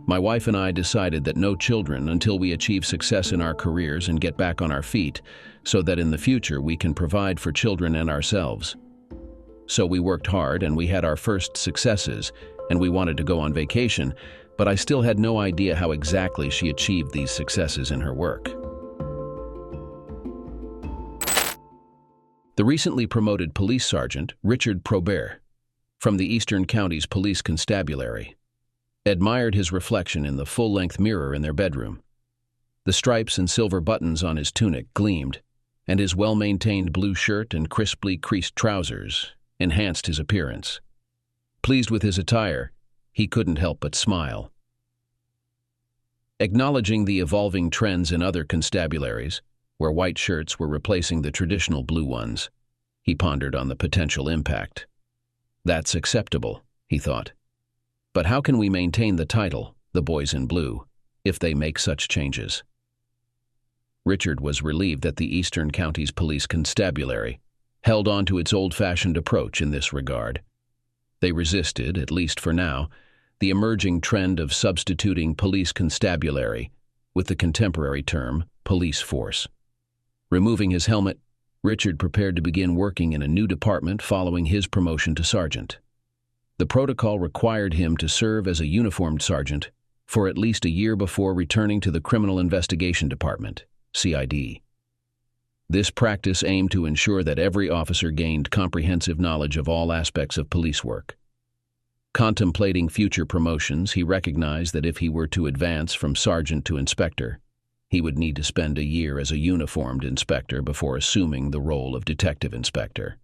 My wife and I decided that no children until we achieve success in our careers and get back on our feet, so that in the future we can provide for children and ourselves. So we worked hard and we had our first successes, and we wanted to go on vacation, but I still had no idea how exactly she achieved these successes in her work. The recently promoted police sergeant, Richard Probert, from the Eastern County's Police Constabulary, admired his reflection in the full-length mirror in their bedroom. The stripes and silver buttons on his tunic gleamed, and his well-maintained blue shirt and crisply creased trousers enhanced his appearance. Pleased with his attire, he couldn't help but smile. Acknowledging the evolving trends in other constabularies, where white shirts were replacing the traditional blue ones, he pondered on the potential impact. That's acceptable, he thought. But how can we maintain the title, the Boys in Blue, if they make such changes? Richard was relieved that the Eastern County's Police Constabulary held on to its old-fashioned approach in this regard. They resisted, at least for now, the emerging trend of substituting police constabulary with the contemporary term police force. Removing his helmet, Richard prepared to begin working in a new department following his promotion to sergeant. The protocol required him to serve as a uniformed sergeant for at least a year before returning to the Criminal Investigation Department, CID. This practice aimed to ensure that every officer gained comprehensive knowledge of all aspects of police work. Contemplating future promotions, he recognized that if he were to advance from sergeant to inspector, he would need to spend a year as a uniformed inspector before assuming the role of detective inspector.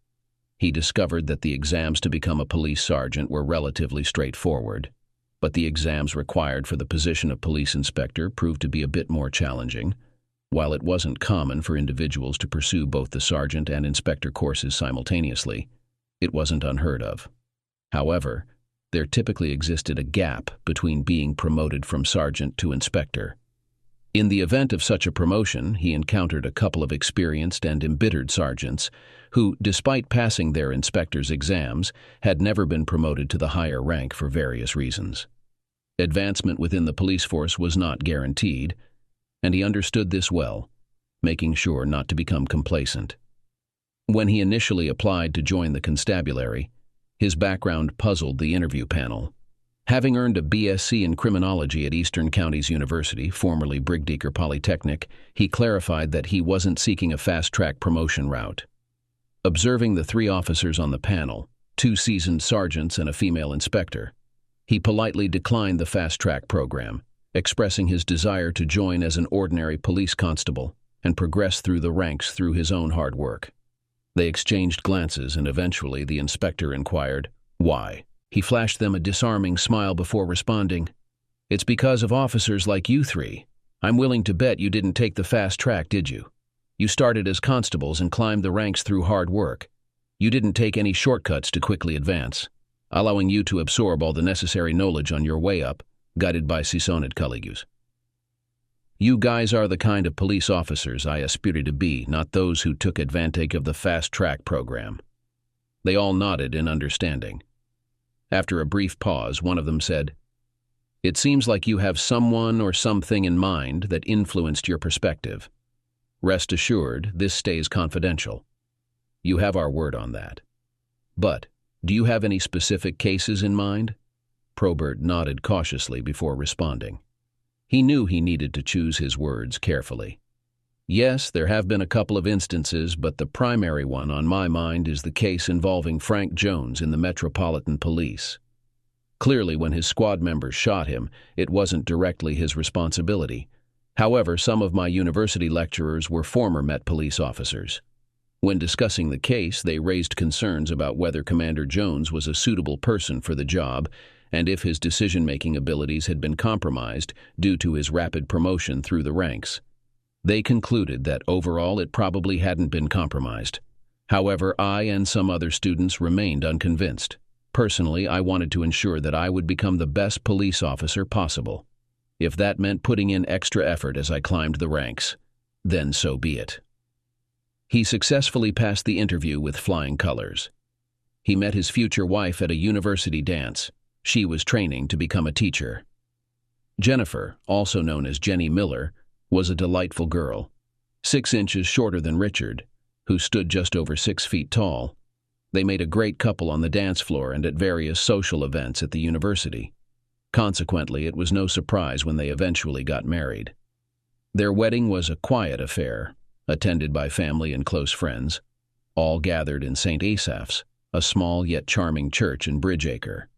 He discovered that the exams to become a police sergeant were relatively straightforward, but the exams required for the position of police inspector proved to be a bit more challenging. While it wasn't common for individuals to pursue both the sergeant and inspector courses simultaneously, it wasn't unheard of. However, there typically existed a gap between being promoted from sergeant to inspector. In the event of such a promotion, he encountered a couple of experienced and embittered sergeants who, despite passing their inspector's exams, had never been promoted to the higher rank for various reasons. Advancement within the police force was not guaranteed, and he understood this well, making sure not to become complacent. When he initially applied to join the constabulary, his background puzzled the interview panel. Having earned a BSc in criminology at Eastern County's University, formerly Brigdeaker Polytechnic, he clarified that he wasn't seeking a fast-track promotion route. Observing the three officers on the panel, 2 seasoned sergeants and a female inspector, he politely declined the fast-track program, expressing his desire to join as an ordinary police constable and progress through the ranks through his own hard work. They exchanged glances, and eventually the inspector inquired, "Why?" He flashed them a disarming smile before responding, "It's because of officers like you three. I'm willing to bet you didn't take the fast track, did you? You started as constables and climbed the ranks through hard work. You didn't take any shortcuts to quickly advance, allowing you to absorb all the necessary knowledge on your way up, guided by seasoned colleagues. You guys are the kind of police officers I aspire to be, not those who took advantage of the fast-track program." They all nodded in understanding. After a brief pause, one of them said, "It seems like you have someone or something in mind that influenced your perspective. Rest assured, this stays confidential. You have our word on that. But, do you have any specific cases in mind?" Probert nodded cautiously before responding. He knew he needed to choose his words carefully. "Yes, there have been a couple of instances, but the primary one on my mind is the case involving Frank Jones in the Metropolitan Police. Clearly, when his squad members shot him, it wasn't directly his responsibility. However, some of my university lecturers were former Met Police officers. When discussing the case, they raised concerns about whether Commander Jones was a suitable person for the job and if his decision-making abilities had been compromised due to his rapid promotion through the ranks. They concluded that overall it probably hadn't been compromised. However, I and some other students remained unconvinced. Personally, I wanted to ensure that I would become the best police officer possible. If that meant putting in extra effort as I climbed the ranks, then so be it." He successfully passed the interview with flying colors. He met his future wife at a university dance. She was training to become a teacher. Jennifer, also known as Jenny Miller, was a delightful girl, 6 inches shorter than Richard, who stood just over 6 feet tall. They made a great couple on the dance floor and at various social events at the university. Consequently, it was no surprise when they eventually got married. Their wedding was a quiet affair, attended by family and close friends, all gathered in St. Asaph's, a small yet charming church in Bridgeacre.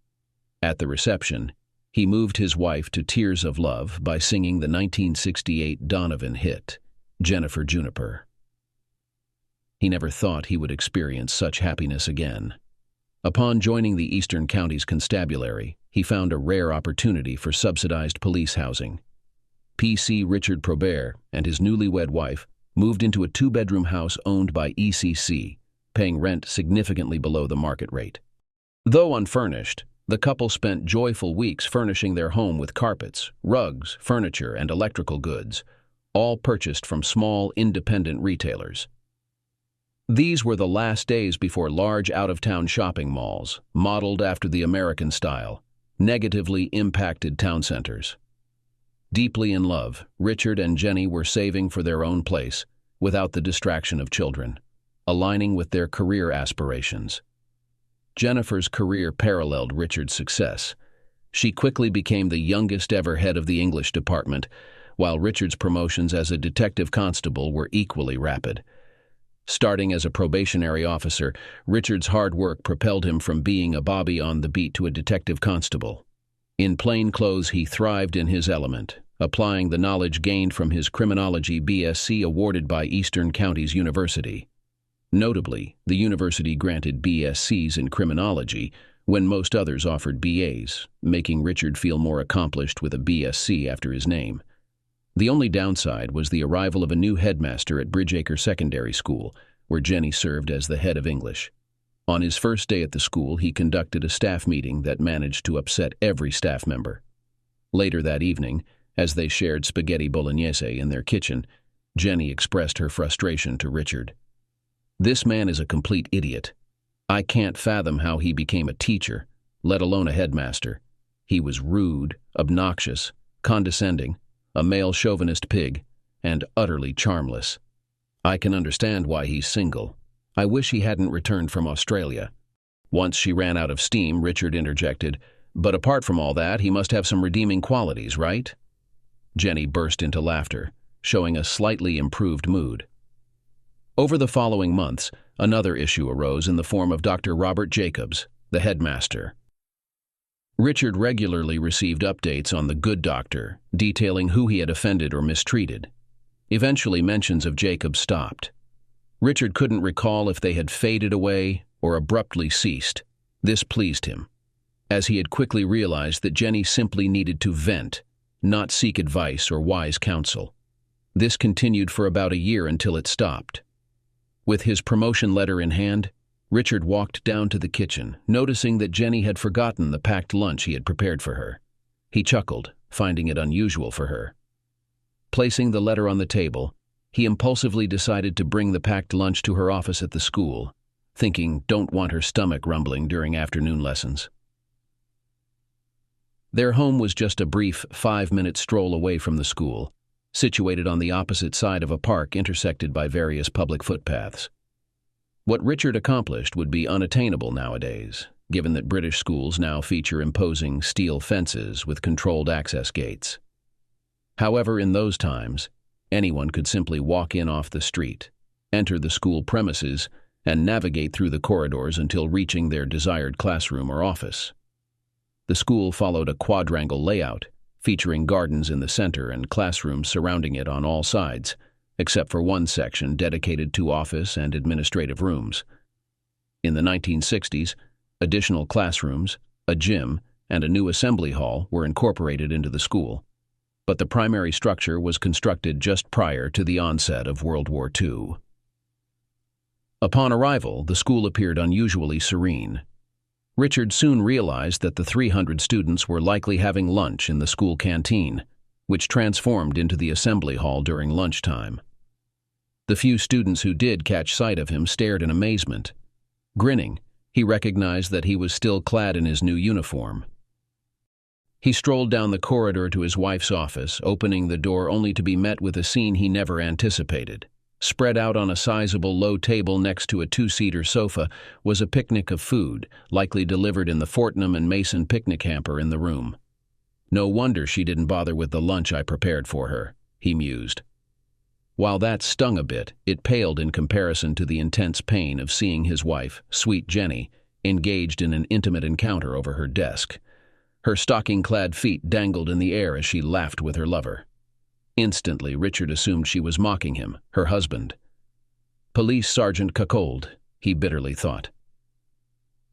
At the reception, he moved his wife to tears of love by singing the 1968 Donovan hit, Jennifer Juniper. He never thought he would experience such happiness again. Upon joining the Eastern Counties Constabulary, he found a rare opportunity for subsidized police housing. PC Richard Probert and his newlywed wife moved into a 2-bedroom house owned by ECC, paying rent significantly below the market rate. Though unfurnished, the couple spent joyful weeks furnishing their home with carpets, rugs, furniture, and electrical goods, all purchased from small, independent retailers. These were the last days before large out-of-town shopping malls, modeled after the American style, negatively impacted town centers. Deeply in love, Richard and Jenny were saving for their own place, without the distraction of children, aligning with their career aspirations. Jennifer's career paralleled Richard's success. She quickly became the youngest ever head of the English department, while Richard's promotions as a detective constable were equally rapid. Starting as a probationary officer, Richard's hard work propelled him from being a bobby on the beat to a detective constable. In plain clothes, he thrived in his element, applying the knowledge gained from his criminology BSc awarded by Eastern Counties University. Notably, the university granted BScs in criminology when most others offered BAs, making Richard feel more accomplished with a BSc after his name. The only downside was the arrival of a new headmaster at Bridgeacre Secondary School, where Jenny served as the head of English. On his first day at the school, he conducted a staff meeting that managed to upset every staff member. Later that evening, as they shared spaghetti bolognese in their kitchen, Jenny expressed her frustration to Richard. "This man is a complete idiot. I can't fathom how he became a teacher, let alone a headmaster. He was rude, obnoxious, condescending, a male chauvinist pig, and utterly charmless. I can understand why he's single. I wish he hadn't returned from Australia." Once she ran out of steam, Richard interjected, "But apart from all that, he must have some redeeming qualities, right?" Jenny burst into laughter, showing a slightly improved mood. Over the following months, another issue arose in the form of Dr. Robert Jacobs, the headmaster. Richard regularly received updates on the good doctor, detailing who he had offended or mistreated. Eventually, mentions of Jacobs stopped. Richard couldn't recall if they had faded away or abruptly ceased. This pleased him, as he had quickly realized that Jenny simply needed to vent, not seek advice or wise counsel. This continued for about a year until it stopped. With his promotion letter in hand, Richard walked down to the kitchen, noticing that Jenny had forgotten the packed lunch he had prepared for her. He chuckled, finding it unusual for her. Placing the letter on the table, he impulsively decided to bring the packed lunch to her office at the school, thinking, "Don't want her stomach rumbling during afternoon lessons." Their home was just a brief 5-minute stroll away from the school, situated on the opposite side of a park intersected by various public footpaths. What Richard accomplished would be unattainable nowadays, given that British schools now feature imposing steel fences with controlled access gates. However, in those times, anyone could simply walk in off the street, enter the school premises, and navigate through the corridors until reaching their desired classroom or office. The school followed a quadrangle layout, featuring gardens in the center and classrooms surrounding it on all sides, except for one section dedicated to office and administrative rooms. In the 1960s, additional classrooms, a gym, and a new assembly hall were incorporated into the school, but the primary structure was constructed just prior to the onset of World War II. Upon arrival, the school appeared unusually serene. Richard soon realized that the 300 students were likely having lunch in the school canteen, which transformed into the assembly hall during lunchtime. The few students who did catch sight of him stared in amazement. Grinning, he recognized that he was still clad in his new uniform. He strolled down the corridor to his wife's office, opening the door only to be met with a scene he never anticipated. Spread out on a sizable low table next to a two-seater sofa was a picnic of food, likely delivered in the Fortnum and Mason picnic hamper in the room. No wonder she didn't bother with the lunch I prepared for her, he mused. While that stung a bit, it paled in comparison to the intense pain of seeing his wife, sweet Jenny, engaged in an intimate encounter over her desk. Her stocking-clad feet dangled in the air as she laughed with her lover. Instantly, Richard assumed she was mocking him, her husband. Police Sergeant Cuckold, he bitterly thought.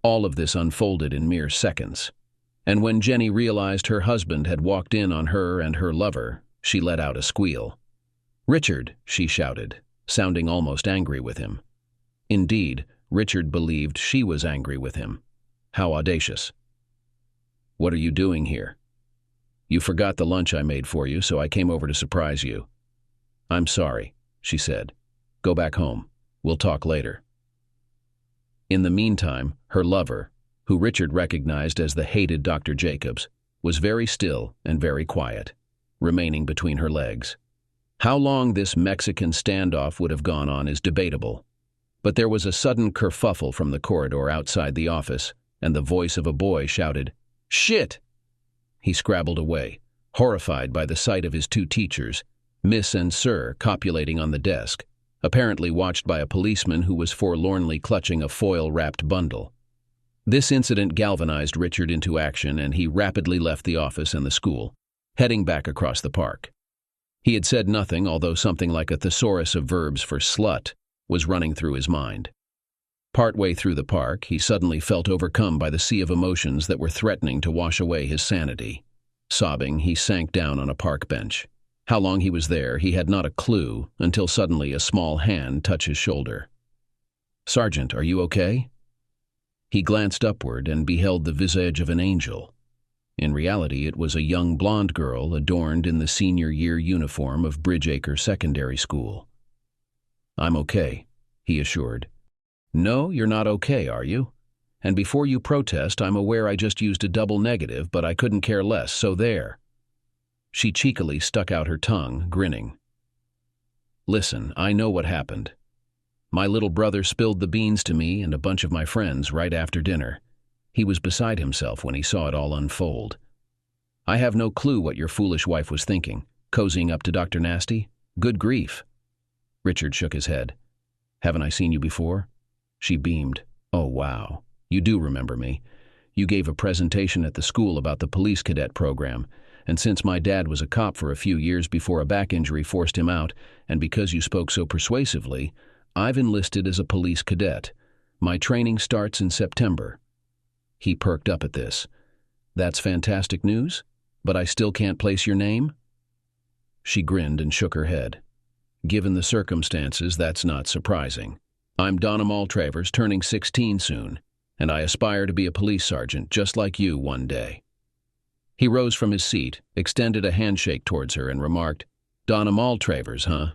All of this unfolded in mere seconds, and when Jenny realized her husband had walked in on her and her lover, she let out a squeal. "Richard," she shouted, sounding almost angry with him. Indeed, Richard believed she was angry with him. How audacious. "What are you doing here?" "You forgot the lunch I made for you, so I came over to surprise you." "I'm sorry," she said. "Go back home. We'll talk later." In the meantime, her lover, who Richard recognized as the hated Dr. Jacobs, was very still and very quiet, remaining between her legs. How long this Mexican standoff would have gone on is debatable, but there was a sudden kerfuffle from the corridor outside the office, and the voice of a boy shouted, "Shit!" He scrabbled away, horrified by the sight of his two teachers, Miss and Sir, copulating on the desk, apparently watched by a policeman who was forlornly clutching a foil-wrapped bundle. This incident galvanized Richard into action, and he rapidly left the office and the school, heading back across the park. He had said nothing, although something like a thesaurus of verbs for slut was running through his mind. Partway through the park, he suddenly felt overcome by the sea of emotions that were threatening to wash away his sanity. Sobbing, he sank down on a park bench. How long he was there, he had not a clue, until suddenly a small hand touched his shoulder. "Sergeant, are you okay?" He glanced upward and beheld the visage of an angel. In reality, it was a young blonde girl adorned in the senior year uniform of Bridgeacre Secondary School. "I'm okay," he assured. "No, you're not okay, are you? And before you protest, I'm aware I just used a double negative, but I couldn't care less, so there." She cheekily stuck out her tongue, grinning. "Listen, I know what happened. My little brother spilled the beans to me and a bunch of my friends right after dinner. He was beside himself when he saw it all unfold. I have no clue what your foolish wife was thinking, cozying up to Dr. Nasty. Good grief." Richard shook his head. "Haven't I seen you before?" She beamed. "Oh, wow. You do remember me. You gave a presentation at the school about the police cadet program, and since my dad was a cop for a few years before a back injury forced him out, and because you spoke so persuasively, I've enlisted as a police cadet. My training starts in September." He perked up at this. "That's fantastic news? But I still can't place your name?" She grinned and shook her head. "Given the circumstances, that's not surprising. I'm Donna Travers, turning 16 soon, and I aspire to be a police sergeant just like you one day." He rose from his seat, extended a handshake towards her, and remarked, "Donna Travers, huh?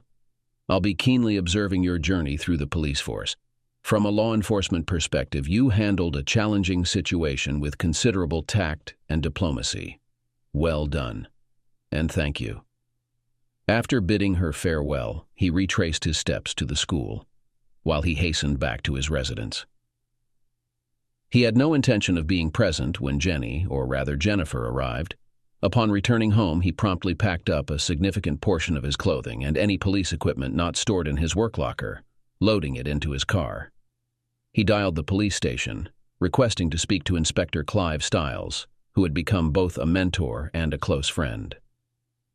I'll be keenly observing your journey through the police force. From a law enforcement perspective, you handled a challenging situation with considerable tact and diplomacy. Well done. And thank you." After bidding her farewell, he retraced his steps to the school, while he hastened back to his residence. He had no intention of being present when Jenny, or rather Jennifer, arrived. Upon returning home, he promptly packed up a significant portion of his clothing and any police equipment not stored in his work locker, loading it into his car. He dialed the police station, requesting to speak to Inspector Clive Stiles, who had become both a mentor and a close friend.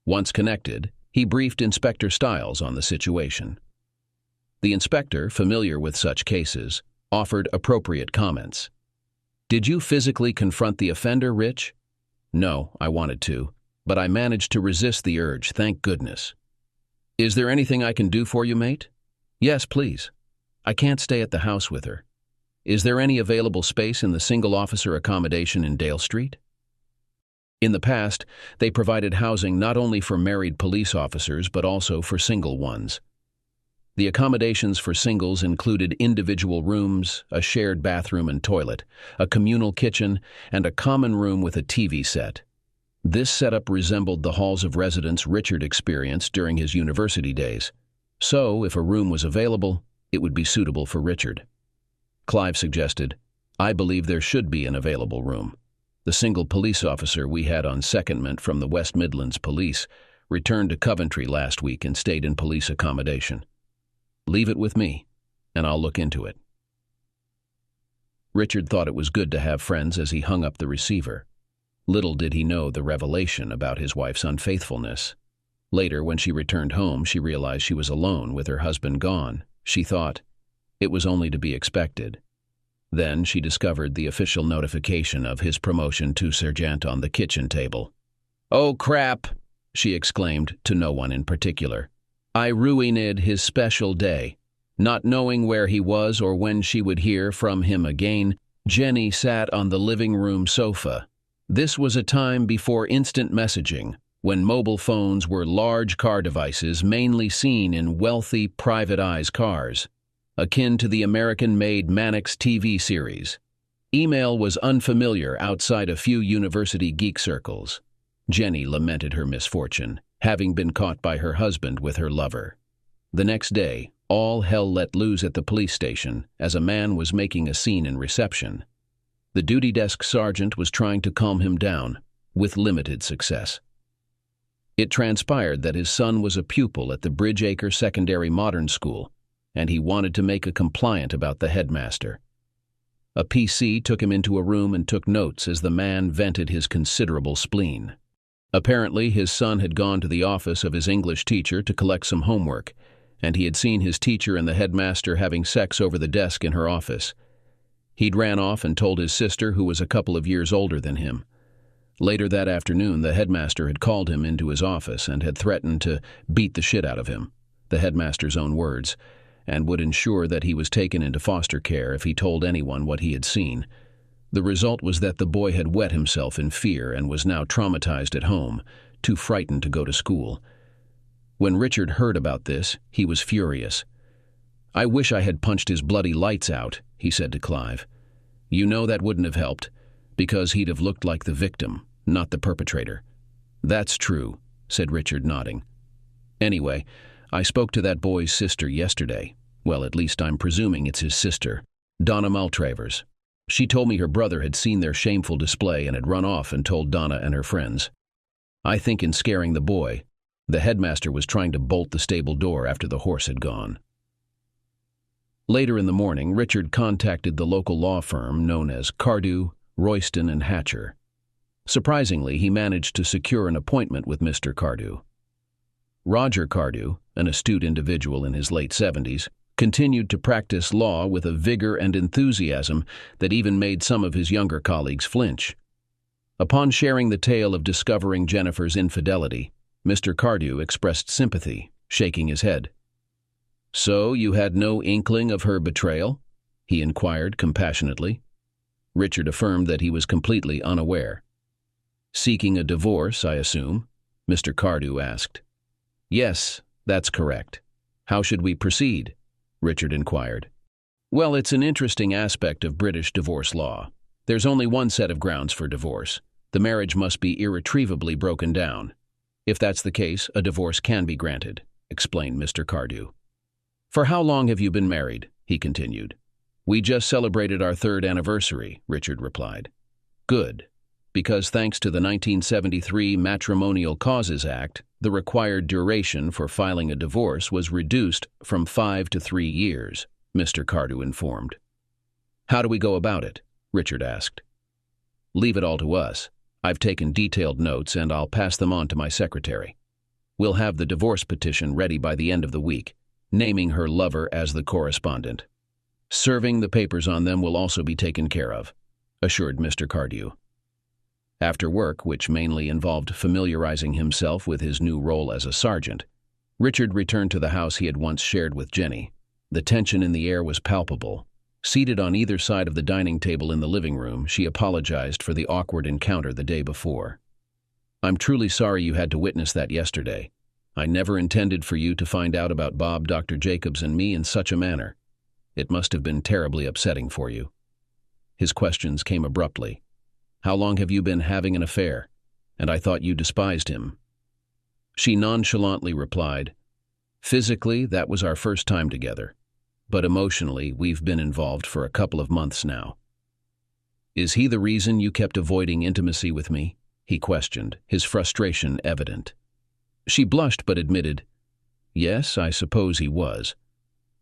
Once connected, he briefed Inspector Stiles on the situation. The inspector, familiar with such cases, offered appropriate comments. "Did you physically confront the offender, Rich?" "No, I wanted to, but I managed to resist the urge, thank goodness." "Is there anything I can do for you, mate?" "Yes, please. I can't stay at the house with her. Is there any available space in the single-officer accommodation in Dale Street?" In the past, they provided housing not only for married police officers but also for single ones. The accommodations for singles included individual rooms, a shared bathroom and toilet, a communal kitchen, and a common room with a TV set. This setup resembled the halls of residence Richard experienced during his university days. So, if a room was available, it would be suitable for Richard. Clive suggested, "I believe there should be an available room. The single police officer we had on secondment from the West Midlands Police returned to Coventry last week and stayed in police accommodation. Leave it with me, and I'll look into it." Richard thought it was good to have friends as he hung up the receiver. Little did he know the revelation about his wife's unfaithfulness. Later, when she returned home, she realized she was alone with her husband gone. She thought it was only to be expected. Then she discovered the official notification of his promotion to sergeant on the kitchen table. "Oh, crap!" she exclaimed, to no one in particular. "I ruined his special day." Not knowing where he was or when she would hear from him again, Jenny sat on the living room sofa. This was a time before instant messaging, when mobile phones were large car devices mainly seen in wealthy private-eye cars, akin to the American-made Mannix TV series. Email was unfamiliar outside a few university geek circles. Jenny lamented her misfortune, having been caught by her husband with her lover. The next day, all hell let loose at the police station as a man was making a scene in reception. The duty desk sergeant was trying to calm him down, with limited success. It transpired that his son was a pupil at the Bridgeacre Secondary Modern School, and he wanted to make a complaint about the headmaster. A PC took him into a room and took notes as the man vented his considerable spleen. Apparently, his son had gone to the office of his English teacher to collect some homework, and he had seen his teacher and the headmaster having sex over the desk in her office. He'd ran off and told his sister, who was a couple of years older than him. Later that afternoon, the headmaster had called him into his office and had threatened to beat the shit out of him, the headmaster's own words, and would ensure that he was taken into foster care if he told anyone what he had seen. The result was that the boy had wet himself in fear and was now traumatized at home, too frightened to go to school. When Richard heard about this, he was furious. "I wish I had punched his bloody lights out," he said to Clive. "You know that wouldn't have helped, because he'd have looked like the victim, not the perpetrator." "That's true," said Richard, nodding. "Anyway, I spoke to that boy's sister yesterday. Well, at least I'm presuming it's his sister, Donna Travers. She told me her brother had seen their shameful display and had run off and told Donna and her friends. I think in scaring the boy, the headmaster was trying to bolt the stable door after the horse had gone." Later in the morning, Richard contacted the local law firm known as Cardew, Royston and Hatcher. Surprisingly, he managed to secure an appointment with Mr. Cardew. Roger Cardew, an astute individual in his late 70s, continued to practice law with a vigor and enthusiasm that even made some of his younger colleagues flinch. Upon sharing the tale of discovering Jennifer's infidelity, Mr. Cardew expressed sympathy, shaking his head. "So you had no inkling of her betrayal?" he inquired compassionately. Richard affirmed that he was completely unaware. "Seeking a divorce, I assume?" Mr. Cardew asked. "Yes, that's correct. How should we proceed?" Richard inquired. "Well, it's an interesting aspect of British divorce law. There's only one set of grounds for divorce. The marriage must be irretrievably broken down. If that's the case, a divorce can be granted," explained Mr. Cardew. "For how long have you been married?" he continued. "We just celebrated our 3rd anniversary," Richard replied. "Good, because thanks to the 1973 Matrimonial Causes Act, the required duration for filing a divorce was reduced from 5 to 3 years, Mr. Cardew informed. "How do we go about it?" Richard asked. "Leave it all to us. I've taken detailed notes and I'll pass them on to my secretary. We'll have the divorce petition ready by the end of the week, naming her lover as the correspondent. Serving the papers on them will also be taken care of," assured Mr. Cardew. After work, which mainly involved familiarizing himself with his new role as a sergeant, Richard returned to the house he had once shared with Jenny. The tension in the air was palpable. Seated on either side of the dining table in the living room, she apologized for the awkward encounter the day before. "I'm truly sorry you had to witness that yesterday. I never intended for you to find out about Bob, Dr. Jacobs, and me in such a manner. It must have been terribly upsetting for you." His questions came abruptly. "How long have you been having an affair? and I thought you despised him." She nonchalantly replied, "Physically, that was our first time together, but emotionally, we've been involved for a couple of months now." "Is he the reason you kept avoiding intimacy with me?" he questioned, his frustration evident. She blushed but admitted, "Yes, I suppose he was.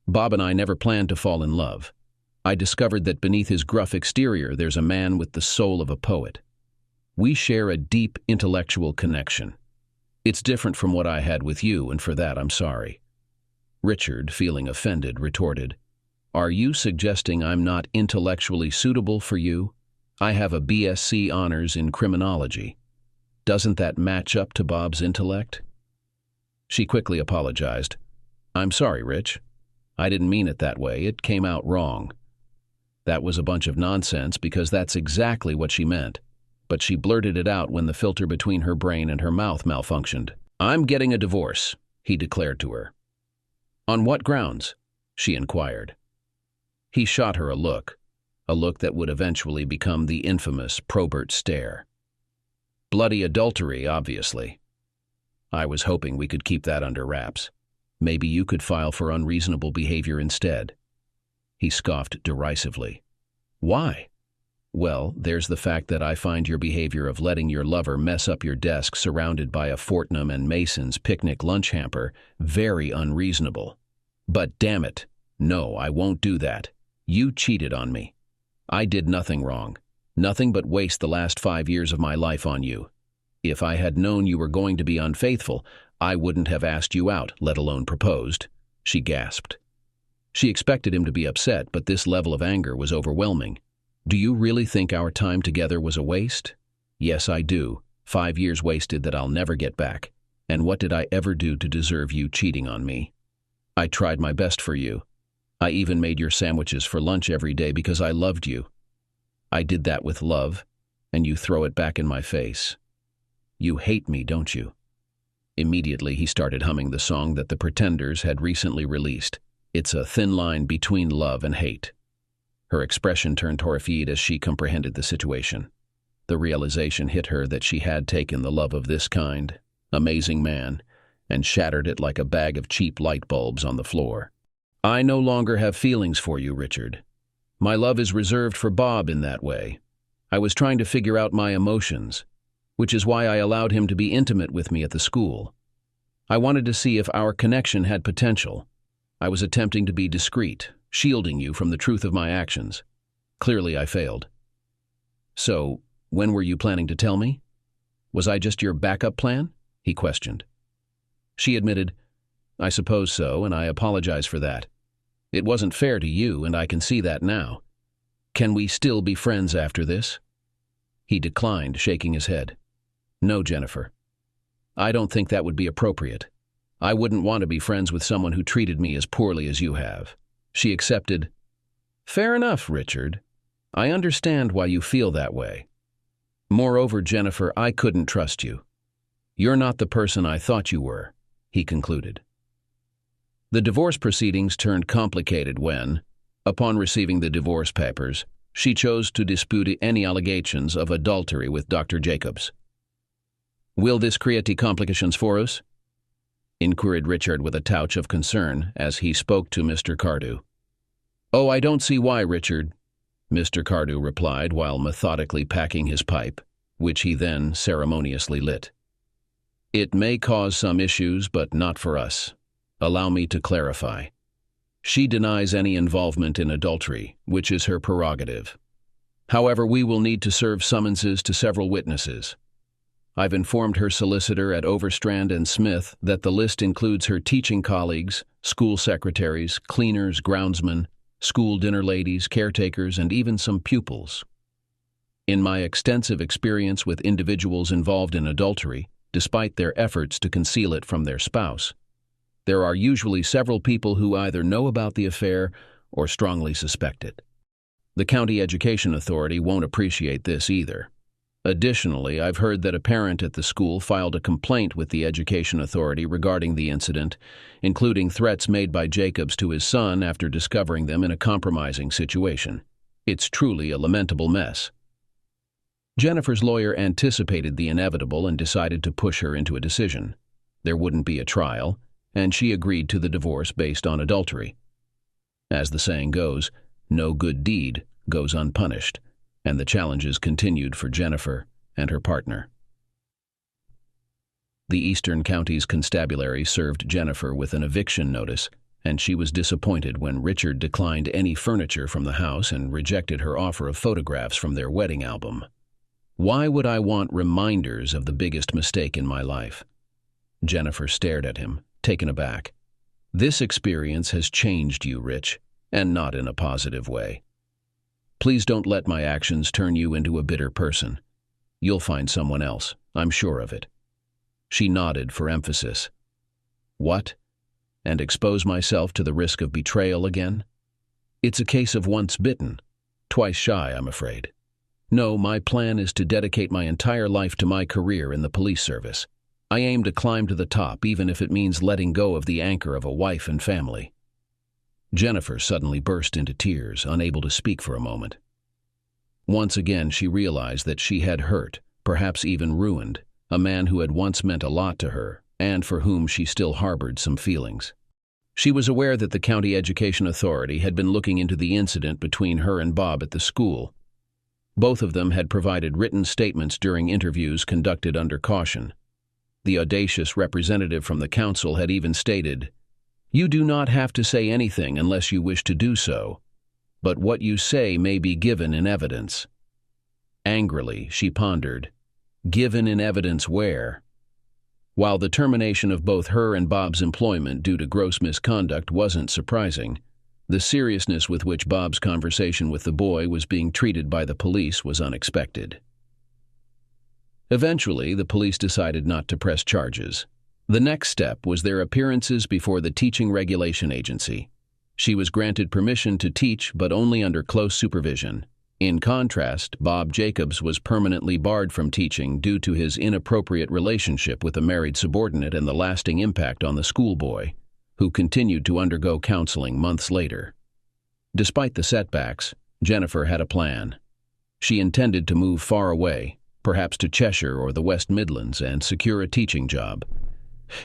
Bob and I never planned to fall in love. I discovered that beneath his gruff exterior there's a man with the soul of a poet. We share a deep intellectual connection. It's different from what I had with you, and for that I'm sorry." Richard, feeling offended, retorted, "Are you suggesting I'm not intellectually suitable for you? I have a BSc honors in criminology. Doesn't that match up to Bob's intellect?" She quickly apologized. "I'm sorry, Rich. I didn't mean it that way. It came out wrong." That was a bunch of nonsense because that's exactly what she meant. But she blurted it out when the filter between her brain and her mouth malfunctioned. "I'm getting a divorce," he declared to her. "On what grounds?" she inquired. He shot her a look that would eventually become the infamous Probert stare. "Bloody adultery, obviously. I was hoping we could keep that under wraps. Maybe you could file for unreasonable behavior instead." He scoffed derisively. "Why?" "Well, there's the fact that I find your behavior of letting your lover mess up your desk surrounded by a Fortnum and Mason's picnic lunch hamper very unreasonable. But damn it, no, I won't do that. You cheated on me. I did nothing wrong. Nothing but waste the last 5 years of my life on you. If I had known you were going to be unfaithful, I wouldn't have asked you out, let alone proposed." She gasped. She expected him to be upset, but this level of anger was overwhelming. "Do you really think our time together was a waste?" "Yes, I do. 5 years wasted that I'll never get back. And what did I ever do to deserve you cheating on me? I tried my best for you. I even made your sandwiches for lunch every day because I loved you. I did that with love, and you throw it back in my face. You hate me, don't you?" Immediately he started humming the song that the Pretenders had recently released. It's a thin line between love and hate. Her expression turned horrified as she comprehended the situation. The realization hit her that she had taken the love of this kind, amazing man, and shattered it like a bag of cheap light bulbs on the floor. "I no longer have feelings for you, Richard. My love is reserved for Bob in that way. I was trying to figure out my emotions, which is why I allowed him to be intimate with me at the school. I wanted to see if our connection had potential. I was attempting to be discreet, shielding you from the truth of my actions. Clearly I failed." "So, when were you planning to tell me? Was I just your backup plan?" he questioned. She admitted, "I suppose so, and I apologize for that. It wasn't fair to you, and I can see that now. Can we still be friends after this?" He declined, shaking his head. "No, Jennifer. I don't think that would be appropriate. I wouldn't want to be friends with someone who treated me as poorly as you have." She accepted. "Fair enough, Richard. I understand why you feel that way. Moreover, Jennifer, I couldn't trust you. You're not the person I thought you were," he concluded. The divorce proceedings turned complicated when, upon receiving the divorce papers, she chose to dispute any allegations of adultery with Dr. Jacobs. "Will this create complications for us?" inquired Richard with a touch of concern as he spoke to Mr. Cardew. "Oh, I don't see why, Richard," Mr. Cardew replied while methodically packing his pipe, which he then ceremoniously lit. "It may cause some issues, but not for us. Allow me to clarify. She denies any involvement in adultery, which is her prerogative. However, we will need to serve summonses to several witnesses. I've informed her solicitor at Overstrand and Smith that the list includes her teaching colleagues, school secretaries, cleaners, groundsmen, school dinner ladies, caretakers, and even some pupils. In my extensive experience with individuals involved in adultery, despite their efforts to conceal it from their spouse, there are usually several people who either know about the affair or strongly suspect it. The county education authority won't appreciate this either. Additionally, I've heard that a parent at the school filed a complaint with the education authority regarding the incident, including threats made by Jacobs to his son after discovering them in a compromising situation. It's truly a lamentable mess." Jennifer's lawyer anticipated the inevitable and decided to push her into a decision. There wouldn't be a trial, and she agreed to the divorce based on adultery. As the saying goes, no good deed goes unpunished, and the challenges continued for Jennifer and her partner. The Eastern County's constabulary served Jennifer with an eviction notice, and she was disappointed when Richard declined any furniture from the house and rejected her offer of photographs from their wedding album. "Why would I want reminders of the biggest mistake in my life?" Jennifer stared at him, taken aback. "This experience has changed you, Rich, and not in a positive way. Please don't let my actions turn you into a bitter person. You'll find someone else, I'm sure of it." She nodded for emphasis. "What? And expose myself to the risk of betrayal again? It's a case of once bitten, twice shy, I'm afraid. No, my plan is to dedicate my entire life to my career in the police service. I aim to climb to the top, even if it means letting go of the anchor of a wife and family." Jennifer suddenly burst into tears, unable to speak for a moment. Once again she realized that she had hurt, perhaps even ruined, a man who had once meant a lot to her, and for whom she still harbored some feelings. She was aware that the County Education Authority had been looking into the incident between her and Bob at the school. Both of them had provided written statements during interviews conducted under caution. The audacious representative from the council had even stated, "You do not have to say anything unless you wish to do so, but what you say may be given in evidence." Angrily, she pondered, given in evidence where? While the termination of both her and Bob's employment due to gross misconduct wasn't surprising, the seriousness with which Bob's conversation with the boy was being treated by the police was unexpected. Eventually, the police decided not to press charges. The next step was their appearances before the Teaching Regulation Agency. She was granted permission to teach, but only under close supervision. In contrast, Bob Jacobs was permanently barred from teaching due to his inappropriate relationship with a married subordinate and the lasting impact on the schoolboy, who continued to undergo counseling months later. Despite the setbacks, Jennifer had a plan. She intended to move far away, perhaps to Cheshire or the West Midlands, and secure a teaching job.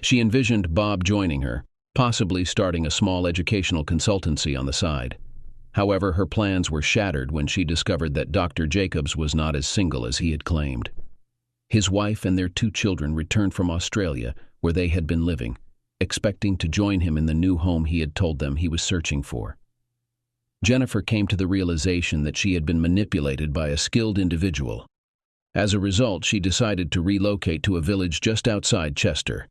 She envisioned Bob joining her, possibly starting a small educational consultancy on the side. However, her plans were shattered when she discovered that Dr. Jacobs was not as single as he had claimed. His wife and their 2 children returned from Australia, where they had been living, expecting to join him in the new home he had told them he was searching for. Jennifer came to the realization that she had been manipulated by a skilled individual. As a result, she decided to relocate to a village just outside Chester.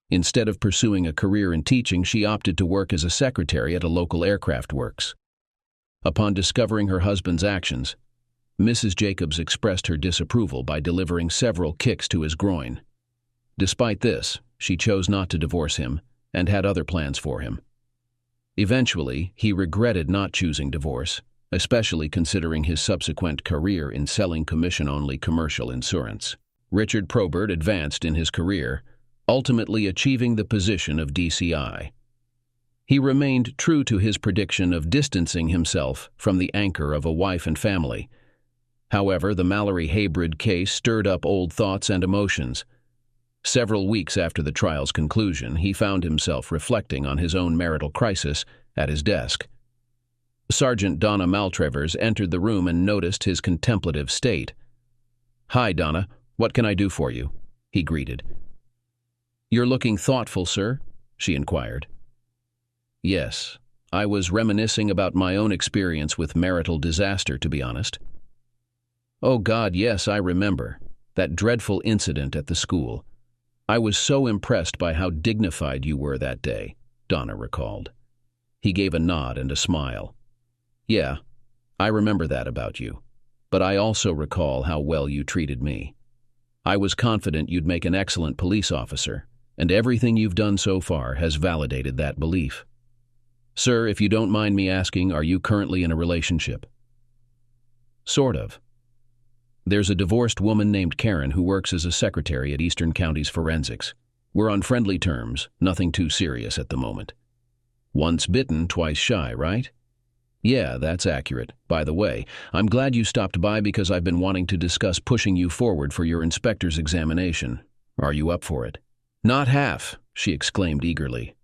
Instead of pursuing a career in teaching, she opted to work as a secretary at a local aircraft works. Upon discovering her husband's actions, Mrs. Jacobs expressed her disapproval by delivering several kicks to his groin. Despite this, she chose not to divorce him and had other plans for him. Eventually, he regretted not choosing divorce, especially considering his subsequent career in selling commission-only commercial insurance. Richard Probert advanced in his career, ultimately achieving the position of DCI. He remained true to his prediction of distancing himself from the anchor of a wife and family. However, the Mallory Haybrid case stirred up old thoughts and emotions. Several weeks after the trial's conclusion, he found himself reflecting on his own marital crisis at his desk. Sergeant Donna Travers entered the room and noticed his contemplative state. "Hi, Donna. What can I do for you?" he greeted. "You're looking thoughtful, sir?" she inquired. "Yes, I was reminiscing about my own experience with marital disaster, to be honest." "Oh God, yes, I remember. That dreadful incident at the school. I was so impressed by how dignified you were that day," Donna recalled. He gave a nod and a smile. "Yeah, I remember that about you. But I also recall how well you treated me. I was confident you'd make an excellent police officer, and everything you've done so far has validated that belief. Sir, if you don't mind me asking, are you currently in a relationship?" "Sort of. There's a divorced woman named Karen who works as a secretary at Eastern County's Forensics. We're on friendly terms, nothing too serious at the moment." "Once bitten, twice shy, right?" Yeah, that's accurate. By the way, I'm glad you stopped by because I've been wanting to discuss pushing you forward for your inspector's examination. Are you up for it? Not half, she exclaimed eagerly.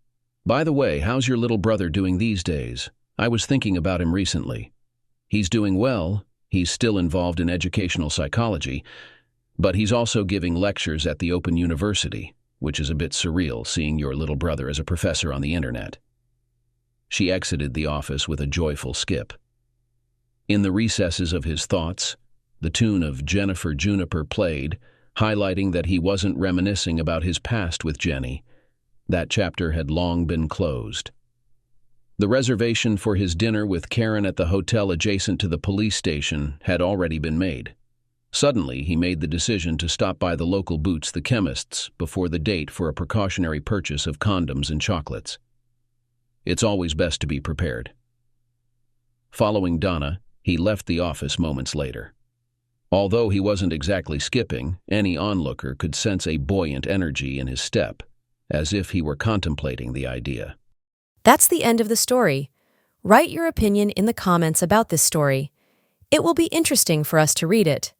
By the way, how's your little brother doing these days? I was thinking about him recently. He's doing well. He's still involved in educational psychology, but he's also giving lectures at the Open University, which is a bit surreal seeing your little brother as a professor on the internet. She exited the office with a joyful skip. In the recesses of his thoughts, the tune of Jennifer Juniper played, highlighting that he wasn't reminiscing about his past with Jenny. That chapter had long been closed. The reservation for his dinner with Karen at the hotel adjacent to the police station had already been made. Suddenly, he made the decision to stop by the local Boots the Chemist's before the date for a precautionary purchase of condoms and chocolates. It's always best to be prepared. Following Donna, he left the office moments later. Although he wasn't exactly skipping, any onlooker could sense a buoyant energy in his step, as if he were contemplating the idea. That's the end of the story. Write your opinion in the comments about this story. It will be interesting for us to read it.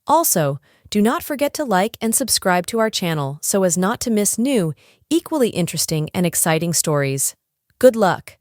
Also, do not forget to like and subscribe to our channel so as not to miss new, equally interesting and exciting stories. Good luck!